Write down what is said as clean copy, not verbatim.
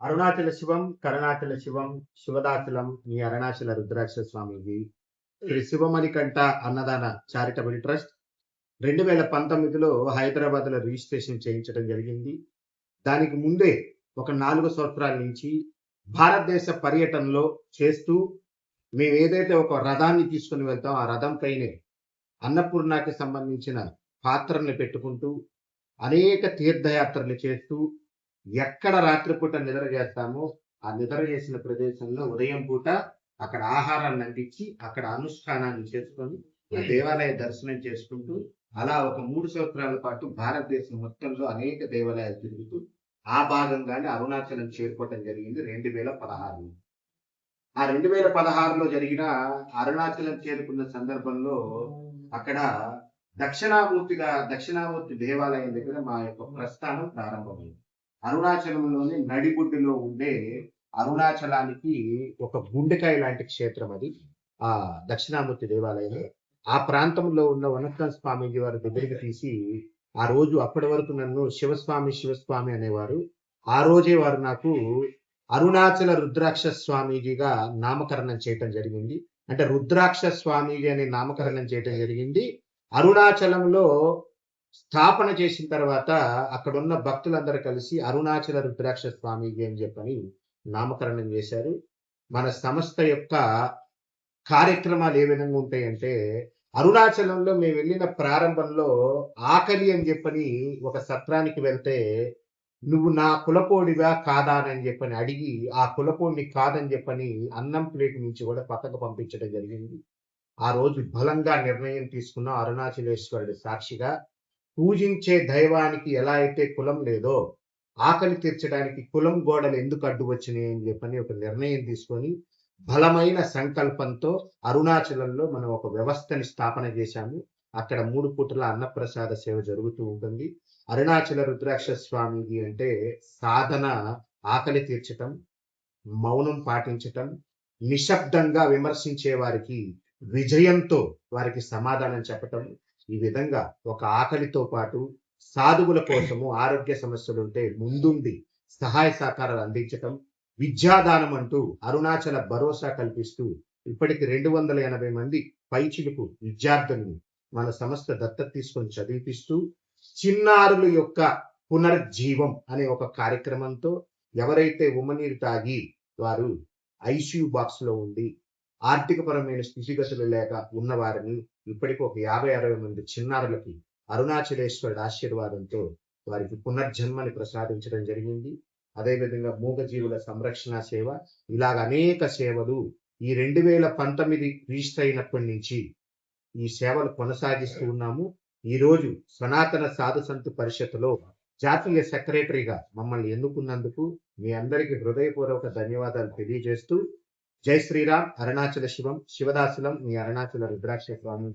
అరుణాచల శివం, కరుణాచల శివం, శివదాచలం మీ అరుణాచల రుద్రాక్ష స్వామిజీ, శ్రీ శివమణికంఠ అన్నదాన charitable trust 2019లో హైదరాబాద్‌లో registration చేయించడం జరిగింది. దానికి ముందే ఒక 4 సంవత్సరాల నుంచి భారతదేశ పర్యటనలో చేస్తూ మేమేదైతే ఒక రథాన్ని తీసుకొని వెళ్తామో, ఆ రథం పైనే అన్నపూర్ణకి సంబంధించిన పాత్రల్ని పెట్టుకుంటూ అనేక తీర్థయాత్రలు చేస్తూ ఎక్కడ రాత్రిపూట నిద్ర చేస్తామో ఆ నిద్ర చేసిన ప్రదేశంలో ఉదయం పూట అక్కడ ఆహారాన్ని అందించి అక్కడ అనుష్ఠానాన్ని చేసుకొని ఆ దేవాలయ దర్శనం చేసుకుంటూ అలా ఒక 3 సంవత్సరాల పాటు భారతదేశం మొత్తంలో అనేక దేవాలయాలు తిరుగుతూ ఆ భాగంగానే అరుణాచలం చేరుకోవడం జరిగింది 2016లో. ఆ 2016లో జరిగిన అరుణాచలం చేరుకున్న సందర్భంలో అక్కడ దక్షిణామూర్తి దేవాలయం దగ్గర మా యొక్క ప్రస్థానం ప్రారంభమైంది. అరుణాచలంలోని నడిబొడ్డులో ఉండే అరుణాచలానికి ఒక గుండెకాయ లాంటి క్షేత్రం అది. ఆ దక్షిణామూర్తి దేవాలయం. ఆ ప్రాంతంలో ఉన్న వనస్థల స్వామీజీ వారి దగ్గరికి తీసి ఆ రోజు అప్పటి వరకు నన్ను శివస్వామి అనేవారు. ఆ రోజే వారు నాకు అరుణాచల రుద్రాక్ష స్వామీజీగా నామకరణం చేయటం జరిగింది. అంటే రుద్రాక్ష స్వామీజీ అనే నామకరణం చేయటం జరిగింది. అరుణాచలంలో స్థాపన చేసిన తర్వాత అక్కడున్న భక్తులందరూ కలిసి అరుణాచల రుద్రాక్ష స్వామీజీ అని చెప్పని నామకరణం చేశారు. మన సంస్థ యొక్క కార్యక్రమాలు ఏ విధంగా ఉంటాయంటే, అరుణాచలంలో మేము వెళ్ళిన ప్రారంభంలో ఆకలి అని చెప్పని ఒక సత్రానికి వెళ్తే, నువ్వు నా కులపోడివా కాదా అని చెప్పని అడిగి ఆ కులపోడిని కాదని చెప్పని అన్నం ప్లేట్ నుంచి కూడా పక్కకు పంపించడం జరిగింది. ఆ రోజు బలంగా నిర్ణయం తీసుకున్న అరుణాచలేశ్వరుడి సాక్షిగా పూజించే దైవానికి ఎలా అయితే కులం లేదో ఆకలి తీర్చడానికి కులం గోడలు ఎందుకు అడ్డు వచ్చినాయి అని చెప్పని ఒక నిర్ణయం తీసుకొని బలమైన సంకల్పంతో అరుణాచలంలో మనం ఒక వ్యవస్థని స్థాపన చేశాము. అక్కడ 3 పూటల అన్నప్రసాద సేవ జరుగుతూ ఉంటుంది. అరుణాచల రుద్రాక్ష స్వామిజీ అంటే సాధన ఆకలి తీర్చటం, మౌనం పాటించటం, నిశ్శబ్దంగా విమర్శించే వారికి విజయంతో వారికి సమాధానం చెప్పటం. ఈ విధంగా ఒక ఆకలితో పాటు సాధువుల కోసము ఆరోగ్య సమస్యలుంటే ముందుండి సహాయ సహకారాలు అందించటం, విద్యాదానం అంటూ అరుణాచల భరోసా కల్పిస్తూ ఇప్పటికి 280 మంది పైచిలుకు విద్యార్థులను మన సంస్థ దత్తత తీసుకొని చదివిపిస్తూ చిన్నారుల యొక్క పునర్జీవం అనే ఒక కార్యక్రమంతో ఎవరైతే ఉమ్మనీరు తాగి వారు ఐసీయూ బాక్స్ లో ఉండి ఆర్థికపరమైన స్థితిగతులు లేక ఉన్నవారిని ఇప్పటికి ఒక 50-60 మంది చిన్నారులకి అరుణాచలేశ్వరుడు ఆశీర్వాదంతో వారికి పునర్జన్మని ప్రసాదించడం జరిగింది. అదేవిధంగా మూగజీవుల సంరక్షణ సేవ, ఇలాగ అనేక సేవలు ఈ 2019 రిజిస్టర్ అయినప్పటి నుంచి ఈ సేవలు కొనసాగిస్తూ ఉన్నాము. ఈరోజు సనాతన సాధు సంతు పరిషత్తులో జాతీయ సెక్రటరీగా మమ్మల్ని ఎన్నుకున్నందుకు మీ అందరికీ హృదయపూర్వక ధన్యవాదాలు తెలియజేస్తూ జై శ్రీరామ్. అరుణాచల శివం, శివదాసులం మీ అరుణాచల రుద్రాక్ష స్వామి.